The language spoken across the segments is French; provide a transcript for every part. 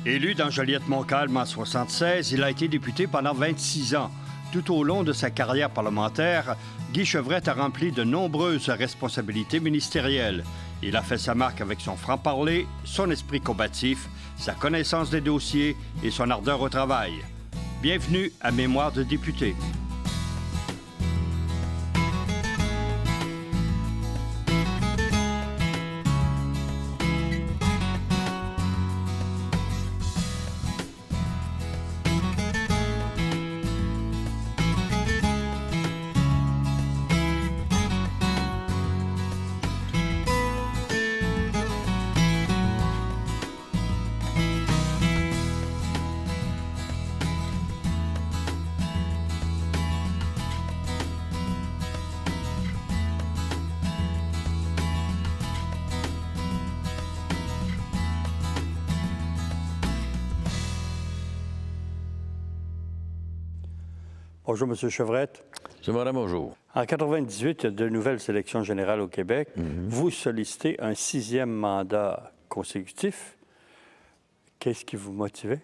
Élu dans Joliette-Montcalm en 1976, il a été député pendant 26 ans. Tout au long de sa carrière parlementaire, Guy Chevrette a rempli de nombreuses responsabilités ministérielles. Il a fait sa marque avec son franc-parler, son esprit combatif, sa connaissance des dossiers et son ardeur au travail. Bienvenue à Mémoire de député. Bonjour, M. Chevrette. M. Morin, bonjour. En 1998, il y a de nouvelles élections générales au Québec. Vous sollicitez un 6e mandat consécutif. Qu'est-ce qui vous motivait?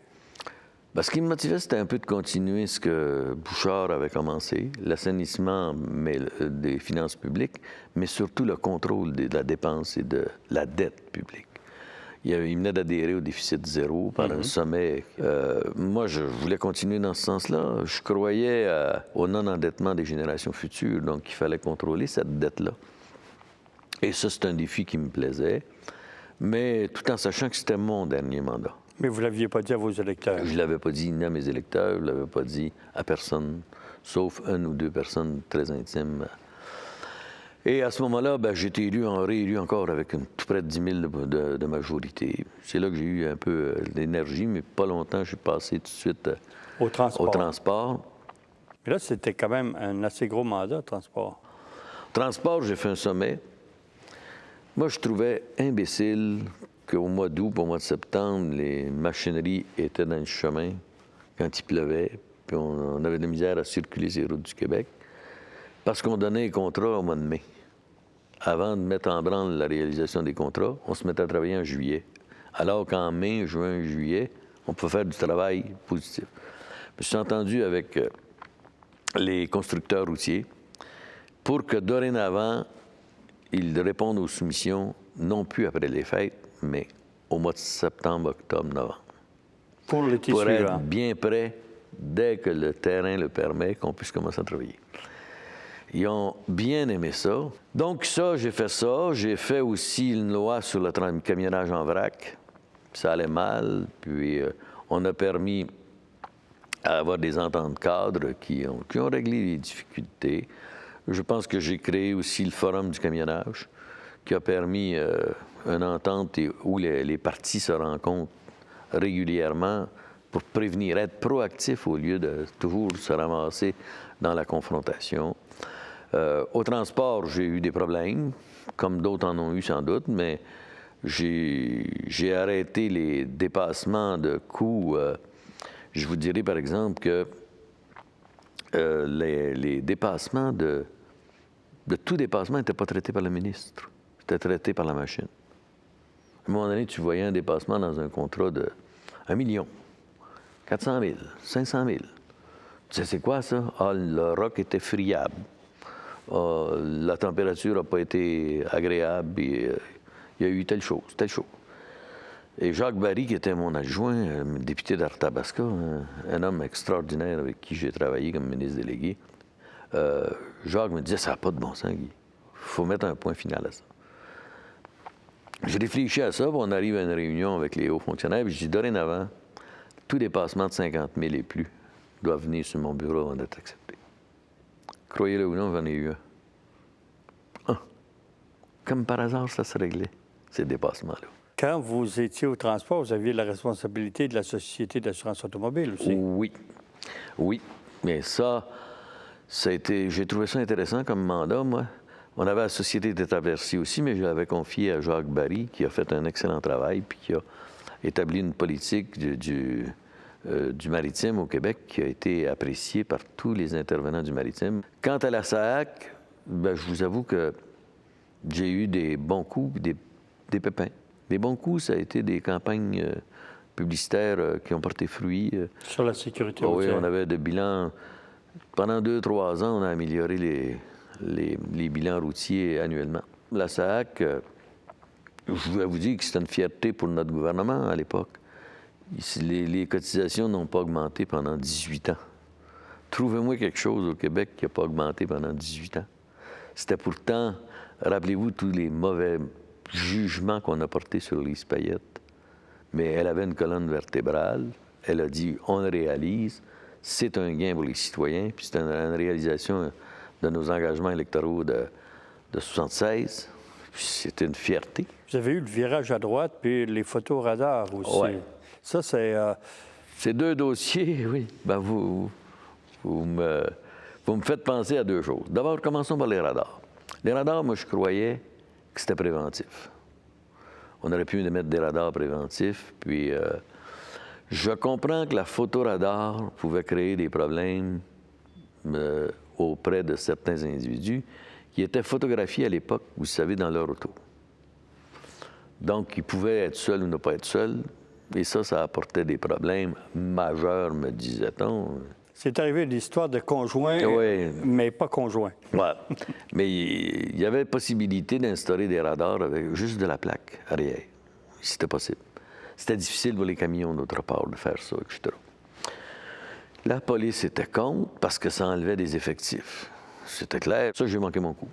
Bien, ce qui me motivait, c'était un peu de continuer ce que Bouchard avait commencé, l'assainissement des finances publiques, mais surtout le contrôle de la dépense et de la dette publique. Il venait d'adhérer au déficit zéro par un sommet. Moi, je voulais continuer dans ce sens-là. Je croyais au non-endettement des générations futures, donc il fallait contrôler cette dette-là. Et ça, c'est un défi qui me plaisait, mais tout en sachant que c'était mon dernier mandat. Mais vous ne l'aviez pas dit à vos électeurs? Je ne l'avais pas dit ni à mes électeurs, je ne l'avais pas dit à personne, sauf une ou deux personnes très intimes. Et à ce moment-là, j'ai été réélu encore avec tout près de 10 000 de majorité. C'est là que j'ai eu un peu d'énergie, mais pas longtemps, je suis passé tout de suite au transport. Mais là, c'était quand même un assez gros mandat, transport. Transport, j'ai fait un sommet. Moi, je trouvais imbécile qu'au mois d'août, au mois de septembre, les machineries étaient dans le chemin quand il pleuvait, puis on avait de la misère à circuler ces routes du Québec, parce qu'on donnait les contrats au mois de mai. Avant de mettre en branle la réalisation des contrats, on se mettait à travailler en juillet. Alors qu'en mai, juin, juillet, on pouvait faire du travail positif. Je suis entendu avec les constructeurs routiers pour que dorénavant, ils répondent aux soumissions non plus après les fêtes, mais au mois de septembre, octobre, novembre. Pour l'été suivant. Pour être bien prêt dès que le terrain le permet, qu'on puisse commencer à travailler. Ils ont bien aimé ça. Donc ça, j'ai fait ça. J'ai fait aussi une loi sur le camionnage en vrac. Ça allait mal. Puis on a permis à avoir des ententes cadres qui ont réglé les difficultés. Je pense que j'ai créé aussi le Forum du camionnage qui a permis une entente où les parties se rencontrent régulièrement pour prévenir, être proactif au lieu de toujours se ramasser dans la confrontation. Au transport, j'ai eu des problèmes, comme d'autres en ont eu sans doute, mais j'ai arrêté les dépassements de coûts. Je vous dirais, par exemple, que les dépassements de tout dépassement n'étaient pas traités par le ministre. C'était traité par la machine. À un moment donné, tu voyais un dépassement dans un contrat de 1 million, 400 000, 500 000. Tu sais, c'est quoi ça? Ah, le roc était friable. La température n'a pas été agréable, et, il y a eu telle chose. Et Jacques Barry, qui était mon adjoint, député d'Arthabasca, un homme extraordinaire avec qui j'ai travaillé comme ministre délégué, Jacques me disait, ça n'a pas de bon sens, Guy. Il faut mettre un point final à ça. J'ai réfléchi à ça, puis on arrive à une réunion avec les hauts fonctionnaires, puis je dis, dorénavant, tout dépassement de 50 000 et plus doit venir sur mon bureau avant d'être accepté. Croyez-le ou non, j'en ai eu un. Comme par hasard, ça se réglait, ces dépassements-là. Quand vous étiez au transport, vous aviez la responsabilité de la Société d'assurance automobile aussi. Oui. Mais ça a été... J'ai trouvé ça intéressant comme mandat, moi. On avait la Société des traversiers aussi, mais je l'avais confié à Jacques Barry, qui a fait un excellent travail, puis qui a établi une politique du maritime au Québec qui a été appréciée par tous les intervenants du maritime. Quant à la SAAC, je vous avoue que j'ai eu des bons coups, des pépins. Les bons coups, ça a été des campagnes publicitaires qui ont porté fruit. Sur la sécurité Oui, routière. on avait des bilans. Pendant 2-3 ans, on a amélioré les bilans routiers annuellement. La SAAC, je vais vous dire que c'était une fierté pour notre gouvernement à l'époque. Les cotisations n'ont pas augmenté pendant 18 ans. Trouvez-moi quelque chose au Québec qui n'a pas augmenté pendant 18 ans. C'était pourtant, rappelez-vous, tous les mauvais jugements qu'on a portés sur Lise Payette. Mais elle avait une colonne vertébrale. Elle a dit, on le réalise. C'est un gain pour les citoyens. Puis c'est une réalisation de nos engagements électoraux de 1976. C'était une fierté. Vous avez eu le virage à droite, puis les photos radars aussi. Ouais. Ça, c'est... Ces 2 dossiers, oui. Ben vous me faites penser à 2 choses. D'abord, commençons par les radars. Les radars, moi, je croyais que c'était préventif. On aurait pu mettre des radars préventifs, puis je comprends que la photoradar pouvait créer des problèmes auprès de certains individus qui étaient photographiés à l'époque, vous savez, dans leur auto. Donc, ils pouvaient être seuls ou ne pas être seuls, et ça apportait des problèmes majeurs, me disait-on. C'est arrivé l'histoire de conjoints, Oui. mais pas conjoints. Ouais. Mais il y avait possibilité d'instaurer des radars avec juste de la plaque arrière, si c'était possible. C'était difficile pour les camions, d'autre part, de faire ça, etc. La police était contre parce que ça enlevait des effectifs. C'était clair. Ça, j'ai manqué mon coup.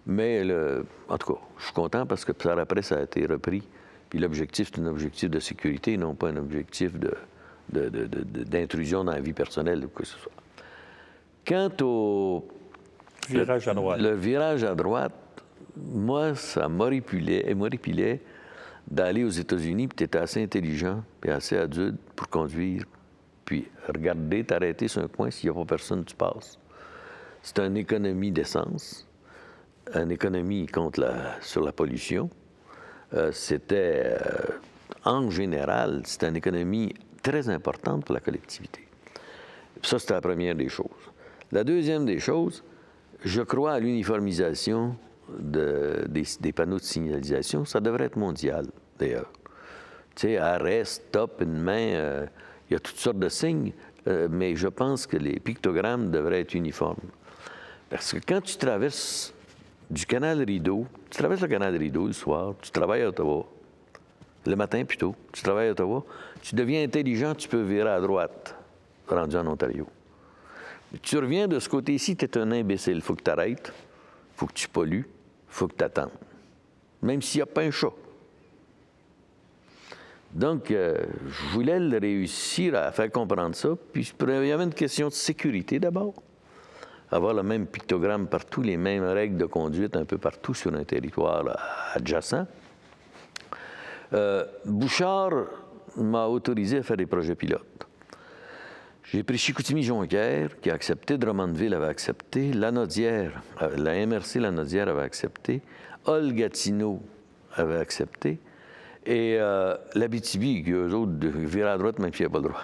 Mais, en tout cas, je suis content parce que par après, ça a été repris. Puis l'objectif, c'est un objectif de sécurité, non pas un objectif d'intrusion dans la vie personnelle ou quoi que ce soit. Quant au... Virage à droite. Le virage à droite, moi, ça m'horripilait d'aller aux États-Unis, puis tu étais assez intelligent, puis assez adulte pour conduire, puis regarder, t'arrêter sur un coin, s'il n'y a pas personne, tu passes. C'est une économie d'essence, une économie sur la pollution. En général, c'était une économie très importante pour la collectivité. Ça, c'était la première des choses. La deuxième des choses, je crois à l'uniformisation des panneaux de signalisation. Ça devrait être mondial, d'ailleurs. Tu sais, arrêt, stop, une main, il y a toutes sortes de signes, mais je pense que les pictogrammes devraient être uniformes. Parce que quand tu traverses du canal Rideau, tu traverses le canal Rideau le soir, tu travailles à Ottawa, le matin plutôt, tu travailles à Ottawa, tu deviens intelligent, tu peux virer à droite, rendu en Ontario. Tu reviens de ce côté-ci, tu es un imbécile. Il faut que tu arrêtes, il faut que tu pollues, il faut que tu attendes. Même s'il n'y a pas un chat. Donc, je voulais le réussir à faire comprendre ça. Puis, il y avait une question de sécurité d'abord. Avoir le même pictogramme partout, les mêmes règles de conduite un peu partout sur un territoire adjacent. Bouchard m'a autorisé à faire des projets pilotes. J'ai pris Chicoutimi-Jonquière, qui a accepté, Drummondville avait accepté, Lanaudière, la MRC Lanaudière avait accepté, Hull-Gatineau avait accepté, et l'Abitibi, qui eux autres viraient à droite même s'il n'y a pas le droit.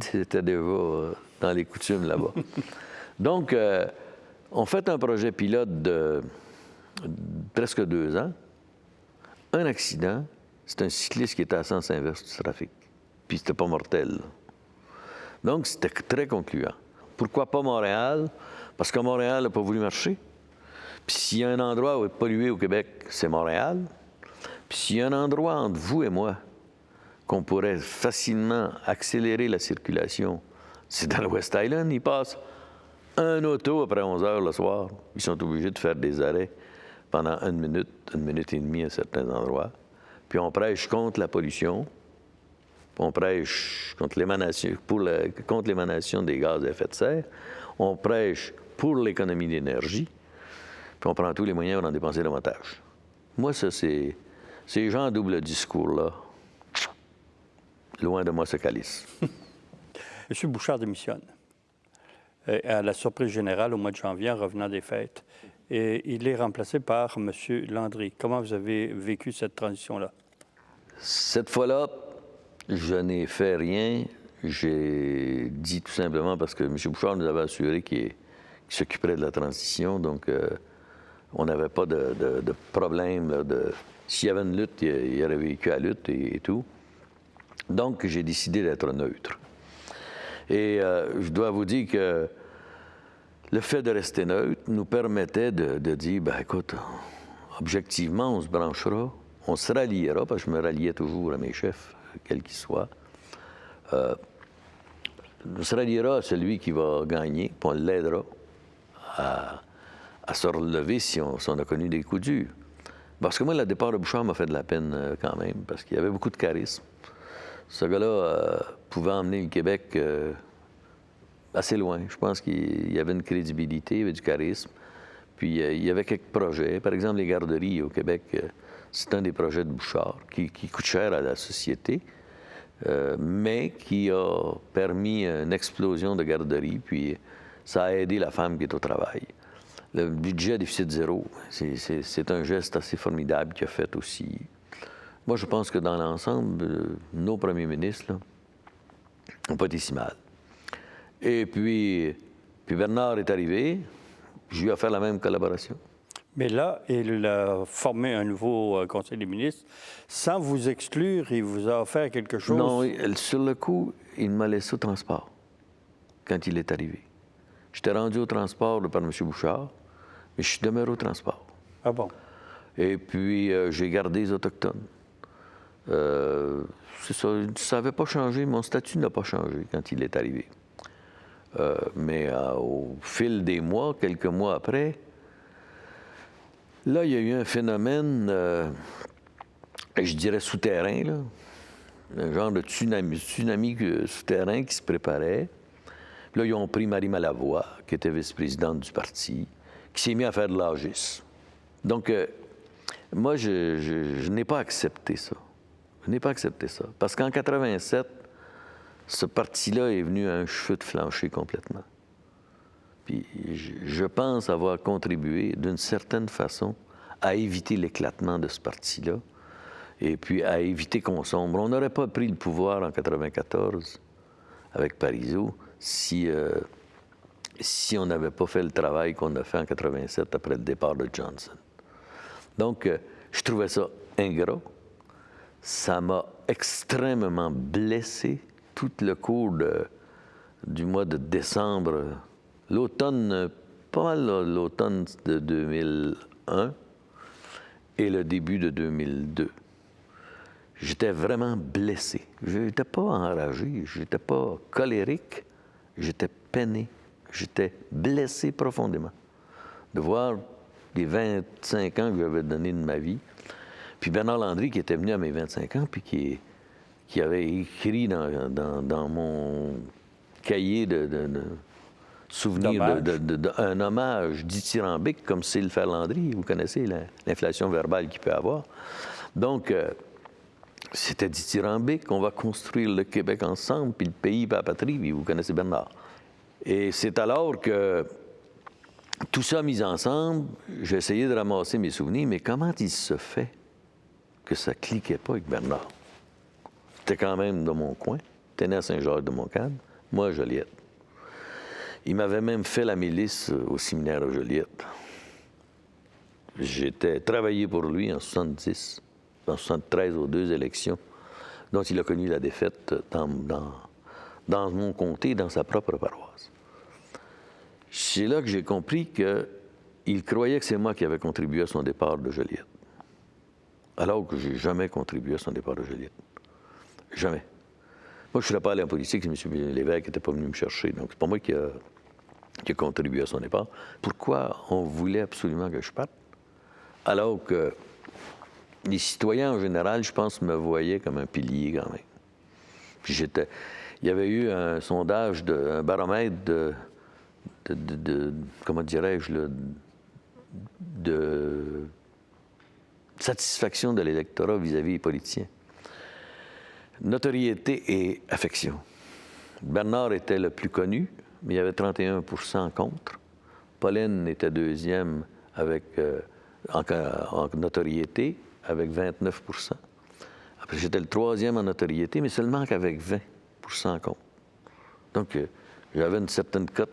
C'était déjà dans les coutumes là-bas. Donc, on fait un projet pilote de presque 2 ans. Un accident, c'est un cycliste qui était à sens inverse du trafic. Puis c'était pas mortel. Donc, c'était très concluant. Pourquoi pas Montréal? Parce que Montréal n'a pas voulu marcher. Puis s'il y a un endroit où est pollué au Québec, c'est Montréal. Puis s'il y a un endroit entre vous et moi qu'on pourrait facilement accélérer la circulation, c'est dans le West Island. Ils passent un auto après 11 heures le soir. Ils sont obligés de faire des arrêts pendant 1 minute et demie à certains endroits. Puis on prêche contre la pollution. On prêche contre l'émanation des gaz à effet de serre. On prêche pour l'économie d'énergie. Puis on prend tous les moyens pour en dépenser davantage. Moi, ça, ces gens à double discours-là, loin de moi ce calice. M. Bouchard démissionne. À la surprise générale, au mois de janvier, en revenant des fêtes. Et il est remplacé par M. Landry. Comment vous avez vécu cette transition-là? Cette fois-là, je n'ai fait rien. J'ai dit tout simplement parce que M. Bouchard nous avait assuré qu'il s'occuperait de la transition. Donc, on n'avait pas de problème. S'il y avait une lutte, il aurait vécu la lutte et tout. Donc, j'ai décidé d'être neutre. Et je dois vous dire que le fait de rester neutre nous permettait de dire, ben écoute, objectivement, on se branchera, on se ralliera, parce que je me ralliais toujours à mes chefs, quels qu'ils soient. On se ralliera à celui qui va gagner, puis on l'aidera à se relever si on a connu des coups durs. Parce que moi, le départ de Bouchard m'a fait de la peine quand même, parce qu'il y avait beaucoup de charisme. Ce gars-là pouvait emmener le Québec assez loin. Je pense qu'il y avait une crédibilité, il y avait du charisme. Puis il y avait quelques projets. Par exemple, les garderies au Québec, c'est un des projets de Bouchard qui coûte cher à la société, mais qui a permis une explosion de garderies. Puis ça a aidé la femme qui est au travail. Le budget déficit zéro, c'est un geste assez formidable qu'il a fait aussi. Moi, je pense que dans l'ensemble, nos premiers ministres n'ont pas été si mal. Et puis Bernard est arrivé, je lui ai offert la même collaboration. Mais là, il a formé un nouveau Conseil des ministres. Sans vous exclure, il vous a offert quelque chose? Non, sur le coup, il m'a laissé au transport quand il est arrivé. J'étais rendu au transport par M. Bouchard, mais je suis demeuré au transport. Ah bon? Et puis, j'ai gardé les Autochtones. C'est ça n'avait pas changé, mon statut n'a pas changé quand il est arrivé. Mais au fil des mois, quelques mois après, là, il y a eu un phénomène, je dirais souterrain, là, un genre de tsunami souterrain qui se préparait. Puis là, ils ont pris Marie Malavoie, qui était vice-présidente du parti, qui s'est mis à faire de l'agisme. Donc, moi, je n'ai pas accepté ça. Je n'ai pas accepté ça. Parce qu'en 87, ce parti-là est venu à un cheveu de flancher complètement. Puis je pense avoir contribué d'une certaine façon à éviter l'éclatement de ce parti-là et puis à éviter qu'on sombre. On n'aurait pas pris le pouvoir en 94 avec Parizeau si on n'avait pas fait le travail qu'on a fait en 87 après le départ de Johnson. Donc, je trouvais ça ingrat. Ça m'a extrêmement blessé tout le cours du mois de décembre. L'automne, pas mal l'automne de 2001 et le début de 2002. J'étais vraiment blessé. Je n'étais pas enragé, je n'étais pas colérique, j'étais peiné, j'étais blessé profondément de voir les 25 ans que j'avais donnés de ma vie. Puis Bernard Landry, qui était venu à mes 25 ans, puis qui avait écrit dans mon cahier de souvenirs un hommage dithyrambique, comme c'est le faire Landry. Vous connaissez l'inflation verbale qu'il peut avoir. Donc, c'était dithyrambique. On va construire le Québec ensemble, puis le pays, puis la patrie, puis vous connaissez Bernard. Et c'est alors que tout ça mis ensemble, j'ai essayé de ramasser mes souvenirs, mais comment il se fait que ça ne cliquait pas avec Bernard? C'était quand même dans mon coin. T'es né à Saint-Jacques-de-Montcalm, moi à Joliette. Il m'avait même fait la milice au séminaire à Joliette. J'étais travaillé pour lui en 70, en 73 aux 2 élections, dont il a connu la défaite dans mon comté, dans sa propre paroisse. C'est là que j'ai compris qu'il croyait que c'est moi qui avais contribué à son départ de Joliette. Alors que je n'ai jamais contribué à son départ de Joliette. Jamais. Moi, je ne serais pas allé en politique si M. Lévesque n'était pas venu me chercher. Donc, c'est pas moi qui a contribué à son départ. Pourquoi on voulait absolument que je parte? Alors que les citoyens, en général, je pense, me voyaient comme un pilier quand même. Puis il y avait eu un sondage, un baromètre de comment dirais-je, de satisfaction de l'électorat vis-à-vis des politiciens. Notoriété et affection. Bernard était le plus connu, mais il y avait 31 % contre. Pauline était deuxième en notoriété, avec 29 %. Après, j'étais le troisième en notoriété, mais seulement qu'avec 20 % contre. Donc, j'avais une certaine cote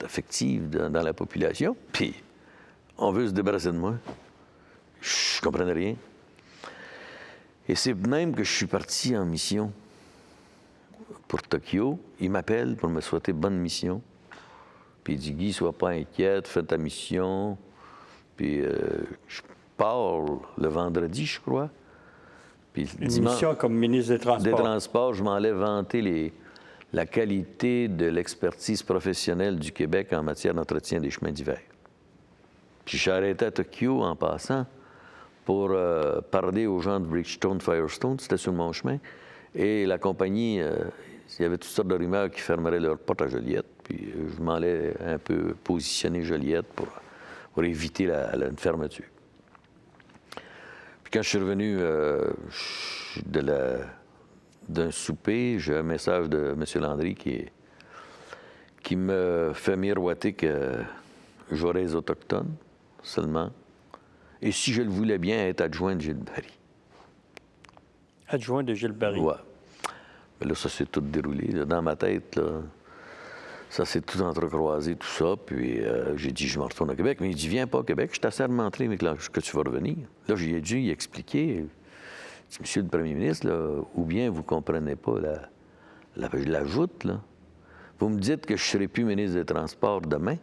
affective dans la population, puis on veut se débarrasser de moi. Je comprenais rien. Et c'est même que je suis parti en mission Tokyo. Il m'appelle pour me souhaiter bonne mission. Puis il dit, Guy, sois pas inquiète, fais ta mission. Puis je pars le vendredi, je crois. Puis Une mission comme ministre des Transports. Des Transports, je m'en allais vanter la qualité de l'expertise professionnelle du Québec en matière d'entretien des chemins d'hiver. Puis je suis arrêté à Tokyo en passant pour parler aux gens de Bridgestone Firestone, c'était sur mon chemin. Et la compagnie, il y avait toutes sortes de rumeurs qui fermeraient leurs portes à Joliette. Puis je m'en allais un peu positionner Joliette pour éviter une fermeture. Puis quand je suis revenu d'un souper, j'ai un message de M. Landry qui me fait miroiter que j'aurais les Autochtones seulement. Et si je le voulais bien, être adjoint de Gilles Barry. Adjoint de Gilles Barry. Oui. Mais là, ça s'est tout déroulé. Là, dans ma tête, là, ça s'est tout entrecroisé, tout ça. Puis j'ai dit, je me retourne au Québec. Mais il dit, viens pas au Québec, je t'assermenterai, mais que tu vas revenir. Là, j'ai dû y expliquer. Je dis, Monsieur le Premier ministre, là, ou bien vous ne comprenez pas je l'ajoute, là. Vous me dites que je ne serai plus ministre des Transports demain,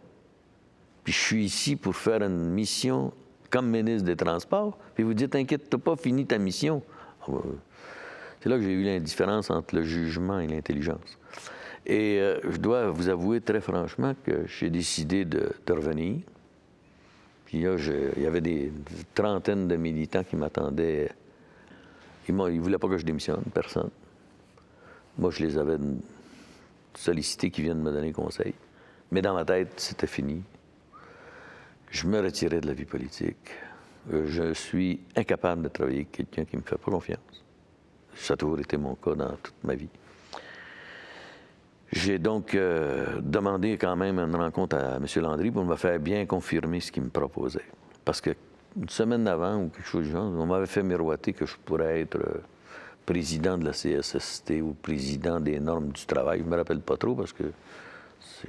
puis je suis ici pour faire une mission comme ministre des Transports, puis vous dites, inquiète, tu n'as pas fini ta mission. C'est là que j'ai eu l'indifférence entre le jugement et l'intelligence. Et je dois vous avouer très franchement que j'ai décidé de revenir. Puis là, il y avait des trentaines de militants qui m'attendaient. Ils ne voulaient pas que je démissionne, personne. Moi, je les avais sollicités qui viennent me donner conseil. Mais dans ma tête, c'était fini. Je me retirais de la vie politique. Je suis incapable de travailler avec quelqu'un qui ne me fait pas confiance. Ça a toujours été mon cas dans toute ma vie. J'ai donc demandé quand même une rencontre à M. Landry pour me faire bien confirmer ce qu'il me proposait. Parce qu'une semaine avant, ou quelque chose du genre, on m'avait fait miroiter que je pourrais être président de la CSST ou président des normes du travail. Je ne me rappelle pas trop parce que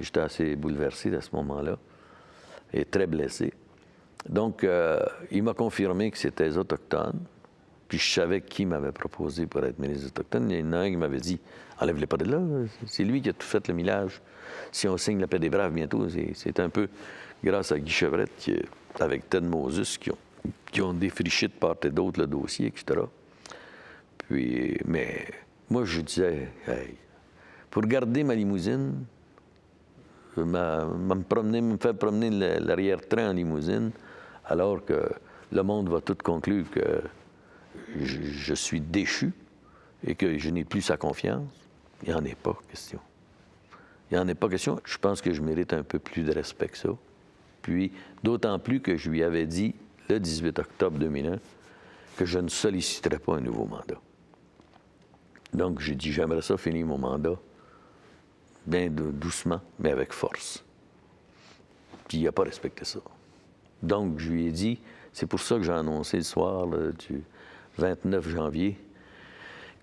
j'étais assez bouleversé à ce moment-là et très blessé. Donc, il m'a confirmé que c'était les Autochtones. Puis je savais qui m'avait proposé pour être ministre des Autochtones. Il y en a un qui m'avait dit « Enlève-les pas de là, c'est lui qui a tout fait le millage. Si on signe la paix des braves bientôt, c'est un peu grâce à Guy Chevrette, avec Ted Moses, qui ont défriché de part et d'autre le dossier, etc. » Puis, mais moi, je disais, hey, pour garder ma limousine, me faire promener l'arrière-train en limousine, alors que le monde va tout conclure que je suis déchu et que je n'ai plus sa confiance, il n'y en est pas question. Il n'y en est pas question. Je pense que je mérite un peu plus de respect que ça. Puis, d'autant plus que je lui avais dit, le 18 octobre 2001, que je ne solliciterais pas un nouveau mandat. Donc, j'ai dit, j'aimerais ça finir mon mandat bien doucement, mais avec force. Puis, il n'a pas respecté ça. Donc, je lui ai dit, c'est pour ça que j'ai annoncé le soir là, du 29 janvier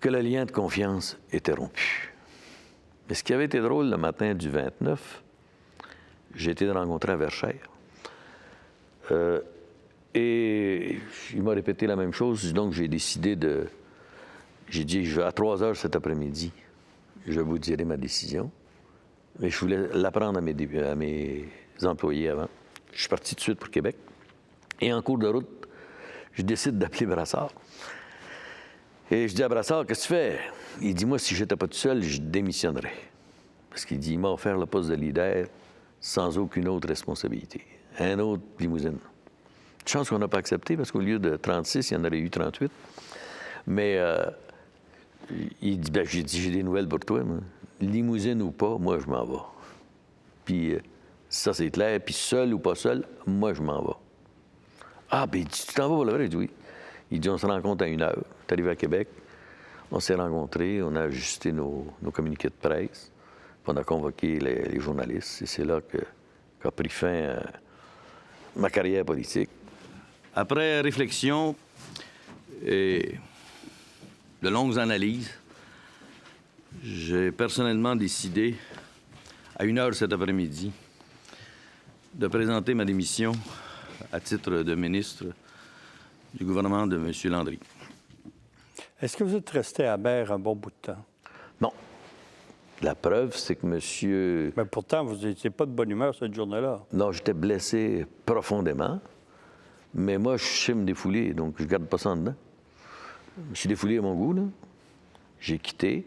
que le lien de confiance était rompu. Mais ce qui avait été drôle le matin du 29, j'ai été rencontrer à Verchères. Et il m'a répété la même chose, donc j'ai décidé de... J'ai dit, à 3 heures cet après-midi, je vous dirai ma décision. Mais je voulais l'apprendre à mes employés avant. Je suis parti tout de suite pour Québec. Et en cours de route, je décide d'appeler Brassard. Et je dis à Brassard, qu'est-ce que tu fais? Il dit, moi, si je n'étais pas tout seul, je démissionnerais. Parce qu'il dit, il m'a offert le poste de leader sans aucune autre responsabilité. Un autre limousine. Chance qu'on n'a pas accepté, parce qu'au lieu de 36, il y en aurait eu 38. Mais il dit, ben, j'ai des nouvelles pour toi. Moi. Limousine ou pas, moi, je m'en vais. Puis ça, c'est clair. Puis seul ou pas seul, moi, je m'en vais. Ah, ben, il dit, tu t'en vas pour le vrai? Il dit, oui. Il dit, on se rencontre à 1 heure. Tu es arrivé à Québec. On s'est rencontrés. On a ajusté nos communiqués de presse. Puis on a convoqué les journalistes. Et c'est là qu'a pris fin ma carrière politique. Après réflexion et de longues analyses, j'ai personnellement décidé, à 1 heure cet après-midi, de présenter ma démission à titre de ministre du gouvernement de M. Landry. Est-ce que vous êtes resté à Berre un bon bout de temps? Non. La preuve, c'est que monsieur... Mais pourtant, vous n'étiez pas de bonne humeur cette journée-là. Non, j'étais blessé profondément, mais moi, je sais me défouler, donc je garde pas ça en dedans. Je me suis défoulé à mon goût, là. J'ai quitté.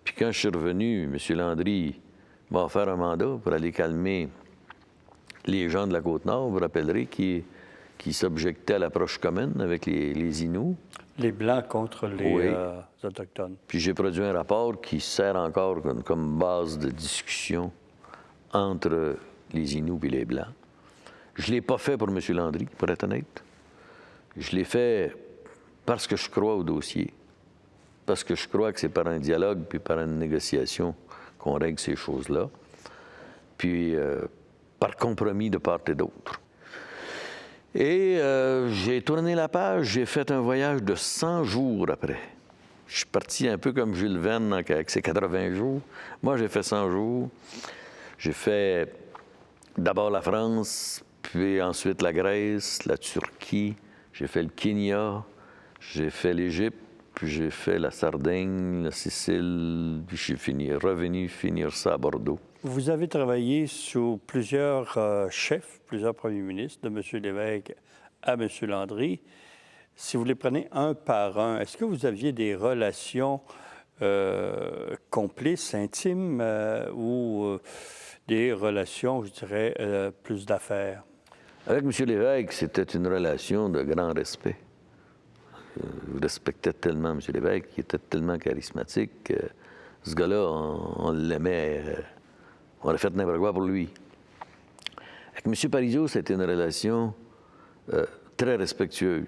Puis quand je suis revenu, M. Landry m'a offert un mandat pour aller calmer les gens de la Côte-Nord, vous vous rappellerez, qui s'objectaient à l'approche commune avec les Inuits. Les Blancs contre les Oui. Autochtones. Puis j'ai produit un rapport qui sert encore comme base de discussion entre les Inuits et les Blancs. Je ne l'ai pas fait pour M. Landry, pour être honnête. Je l'ai fait parce que je crois au dossier. Parce que je crois que c'est par un dialogue puis par une négociation qu'on règle ces choses-là. Puis par compromis de part et d'autre. Et j'ai tourné la page, j'ai fait un voyage de 100 jours après. Je suis parti un peu comme Jules Verne avec ses 80 jours. Moi, j'ai fait 100 jours. J'ai fait d'abord la France, puis ensuite la Grèce, la Turquie. J'ai fait le Kenya, j'ai fait l'Égypte, puis j'ai fait la Sardaigne, la Sicile, puis je suis revenu finir ça à Bordeaux. Vous avez travaillé sous plusieurs chefs, plusieurs premiers ministres, de M. Lévesque à M. Landry. Si vous les prenez un par un, est-ce que vous aviez des relations complices, intimes, ou des relations, je dirais, plus d'affaires? Avec M. Lévesque, c'était une relation de grand respect. Je respectais tellement M. Lévesque, il était tellement charismatique. Ce gars-là, on l'aimait. On aurait fait n'importe quoi pour lui. Avec M. Parizeau, c'était une relation très respectueuse,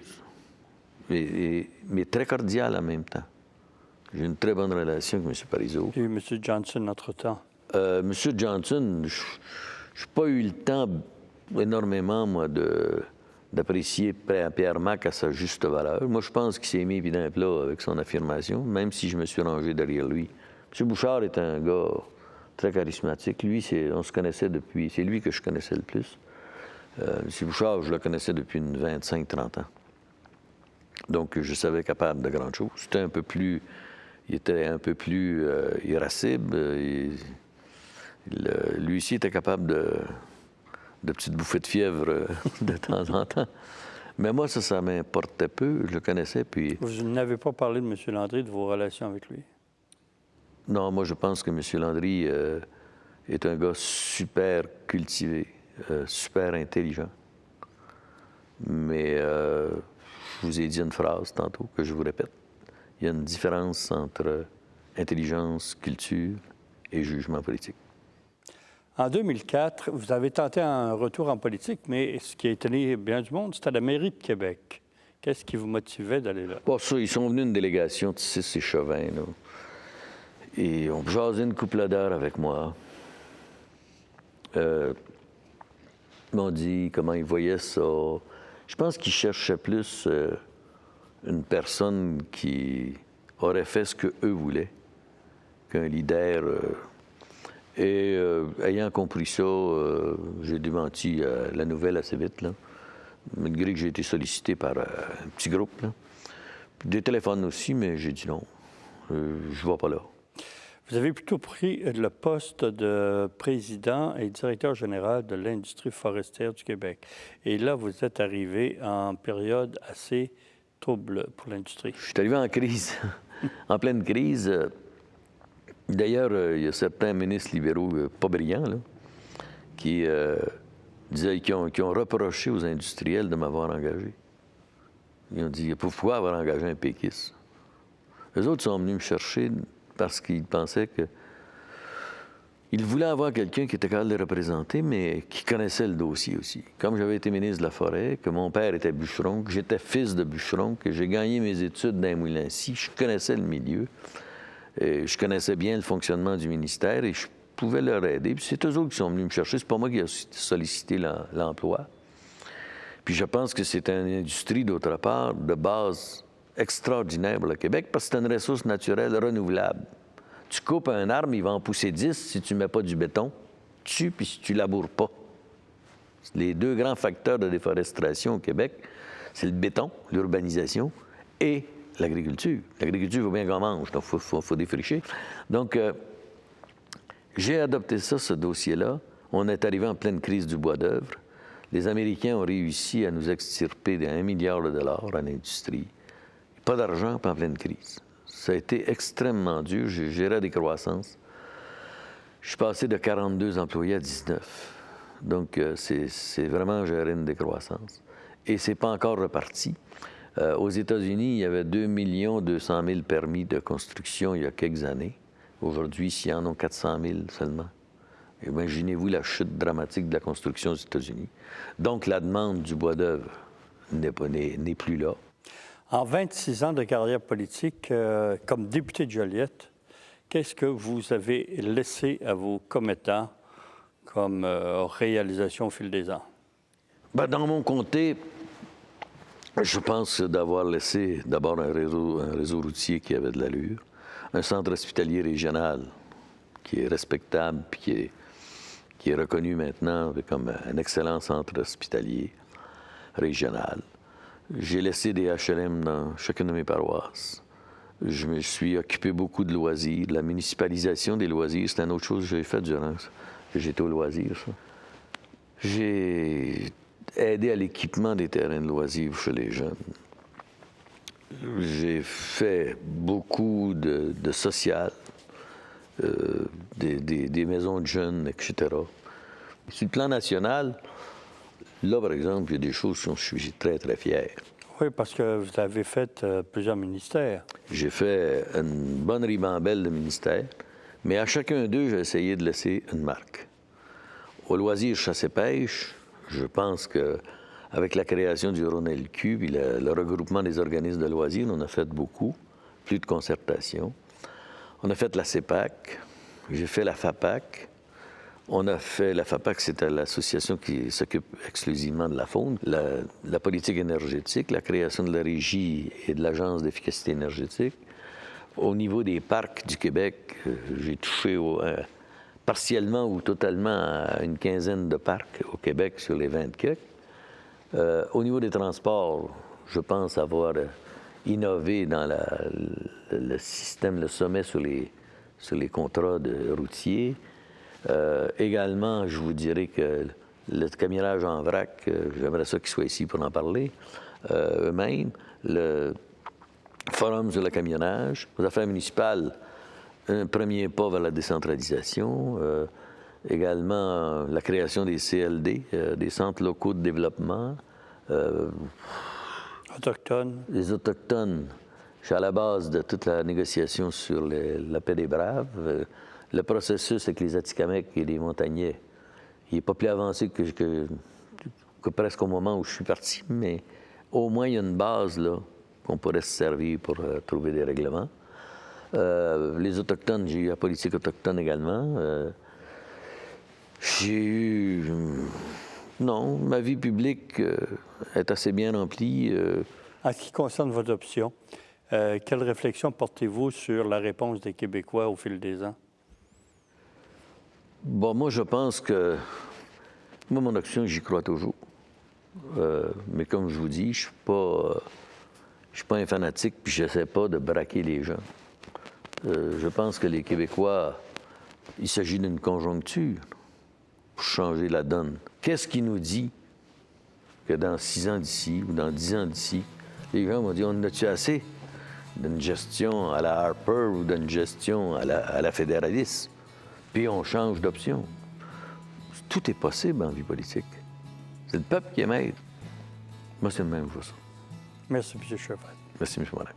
mais très cordiale en même temps. J'ai une très bonne relation avec M. Parizeau. Puis M. Johnson, entre-temps. M. Johnson, je n'ai pas eu le temps énormément, moi, d'apprécier Pierre Mac à sa juste valeur. Moi, je pense qu'il s'est mis puis d'un plat avec son affirmation, même si je me suis rangé derrière lui. M. Bouchard est un gars très charismatique. Lui, on se connaissait depuis... C'est lui que je connaissais le plus. M. Bouchard, je le connaissais depuis une 25-30 ans. Donc, je savais capable de grandes choses. C'était un peu plus... Il était un peu plus irascible. Lui aussi était capable de petites bouffées de fièvre de temps en temps. Mais moi, ça m'importait peu. Je le connaissais, puis... Vous n'avez pas parlé de M. Landry, de vos relations avec lui? Non, moi, je pense que M. Landry est un gars super cultivé, super intelligent. Mais je vous ai dit une phrase tantôt que je vous répète. Il y a une différence entre intelligence, culture et jugement politique. En 2004, vous avez tenté un retour en politique, mais ce qui a étonné bien du monde, c'était la mairie de Québec. Qu'est-ce qui vous motivait d'aller là? Bon, ça, ils sont venus une délégation de 6 échevins, là. Et on jasait une couple d'heures avec moi. Ils m'ont dit comment ils voyaient ça. Je pense qu'ils cherchaient plus une personne qui aurait fait ce qu'eux voulaient qu'un leader. Ayant compris ça, j'ai démenti la nouvelle assez vite, là, malgré que j'ai été sollicité par un petit groupe. Là. Des téléphones aussi, mais j'ai dit non, je ne vais pas là. Vous avez plutôt pris le poste de président et directeur général de l'industrie forestière du Québec. Et là, vous êtes arrivé en période assez trouble pour l'industrie. Je suis arrivé en crise, en pleine crise. D'ailleurs, il y a certains ministres libéraux pas brillants là, qui ont reproché aux industriels de m'avoir engagé. Ils ont dit pourquoi avoir engagé un péquiste. Eux autres sont venus me chercher parce qu'ils pensaient que ils voulaient avoir quelqu'un qui était capable de les représenter, mais qui connaissait le dossier aussi. Comme j'avais été ministre de la Forêt, que mon père était bûcheron, que j'étais fils de bûcheron, que j'ai gagné mes études dans Moulin-Sy, je connaissais le milieu. Je connaissais bien le fonctionnement du ministère et je pouvais leur aider. Puis c'est eux autres qui sont venus me chercher. C'est pas moi qui ai sollicité l'emploi. Puis je pense que c'est une industrie, d'autre part, de base extraordinaire pour le Québec parce que c'est une ressource naturelle renouvelable. Tu coupes un arbre, il va en pousser 10 si tu ne mets pas du béton dessus puis si tu ne laboures pas. Les deux grands facteurs de déforestation au Québec, c'est le béton, l'urbanisation, et l'agriculture. L'agriculture, il faut bien qu'on mange, donc il faut défricher. Donc, J'ai adopté ça, ce dossier-là. On est arrivé en pleine crise du bois d'œuvre. Les Américains ont réussi à nous extirper d'1 milliard de dollars en industrie. Pas d'argent, pas en pleine crise. Ça a été extrêmement dur. J'ai géré à des croissances. Je suis passé de 42 employés à 19. Donc, c'est vraiment gérer une décroissance. Et c'est pas encore reparti. Aux États-Unis, il y avait 2 200 000 permis de construction il y a quelques années. Aujourd'hui, s'il y en a 400 000 seulement. Imaginez-vous la chute dramatique de la construction aux États-Unis. Donc, la demande du bois d'œuvre n'est plus là. En 26 ans de carrière politique, comme député de Joliette, qu'est-ce que vous avez laissé à vos commettants comme réalisation au fil des ans? Bien, dans mon comté, je pense d'avoir laissé d'abord un réseau routier qui avait de l'allure, un centre hospitalier régional qui est respectable puis qui est reconnu maintenant comme un excellent centre hospitalier régional. J'ai laissé des HLM dans chacune de mes paroisses. Je me suis occupé beaucoup de loisirs. La municipalisation des loisirs, c'est une autre chose que j'ai faite durant que j'étais au loisir. Ça. J'ai aidé à l'équipement des terrains de loisirs chez les jeunes. J'ai fait beaucoup de social, des maisons de jeunes, etc. Sur le plan national, là, par exemple, il y a des choses dont je suis très, très fier. Oui, parce que vous avez fait plusieurs ministères. J'ai fait une bonne ribambelle de ministères, mais à chacun d'eux, j'ai essayé de laisser une marque. Au loisir chasse et pêche, je pense qu'avec la création du RONLQ et le regroupement des organismes de loisirs, on a fait beaucoup, plus de concertation. On a fait la CEPAC, j'ai fait la FAPAC. On a fait la FAPAC, c'était l'association qui s'occupe exclusivement de la faune, la politique énergétique, la création de la régie et de l'agence d'efficacité énergétique. Au niveau des parcs du Québec, j'ai touché partiellement ou totalement à une quinzaine de parcs au Québec sur les 20 quelques. Au niveau des transports, je pense avoir innové dans le système, le sommet sur les contrats routiers. Également, je vous dirais que le camionnage en vrac, j'aimerais ça qu'ils soient ici pour en parler, eux-mêmes. Le forum sur le camionnage, aux affaires municipales, un premier pas vers la décentralisation. Également, la création des CLD, des centres locaux de développement. Autochtones. Les Autochtones. Je suis à la base de toute la négociation sur la paix des Braves. Le processus avec les Atikamekw et les Montagnais, il n'est pas plus avancé que presque au moment où je suis parti, mais au moins il y a une base là qu'on pourrait se servir pour trouver des règlements. Les Autochtones, j'ai eu la politique autochtone également. J'ai eu... Non, ma vie publique est assez bien remplie. En ce qui concerne votre option, quelle réflexion portez-vous sur la réponse des Québécois au fil des ans? Bon, moi, je pense que... Moi, mon option, j'y crois toujours. Mais comme je vous dis, je suis pas un fanatique, puis je n'essaie pas de braquer les gens. Je pense que les Québécois, il s'agit d'une conjoncture pour changer la donne. Qu'est-ce qui nous dit que dans 6 ans d'ici ou dans 10 ans d'ici, les gens vont dire, on a-tu assez d'une gestion à la Harper ou d'une gestion à la fédéraliste? Puis on change d'option. Tout est possible en vie politique. C'est le peuple qui est maître. Moi, c'est le même, je vois ça. Merci, M. Chevret. Merci, M. Morin.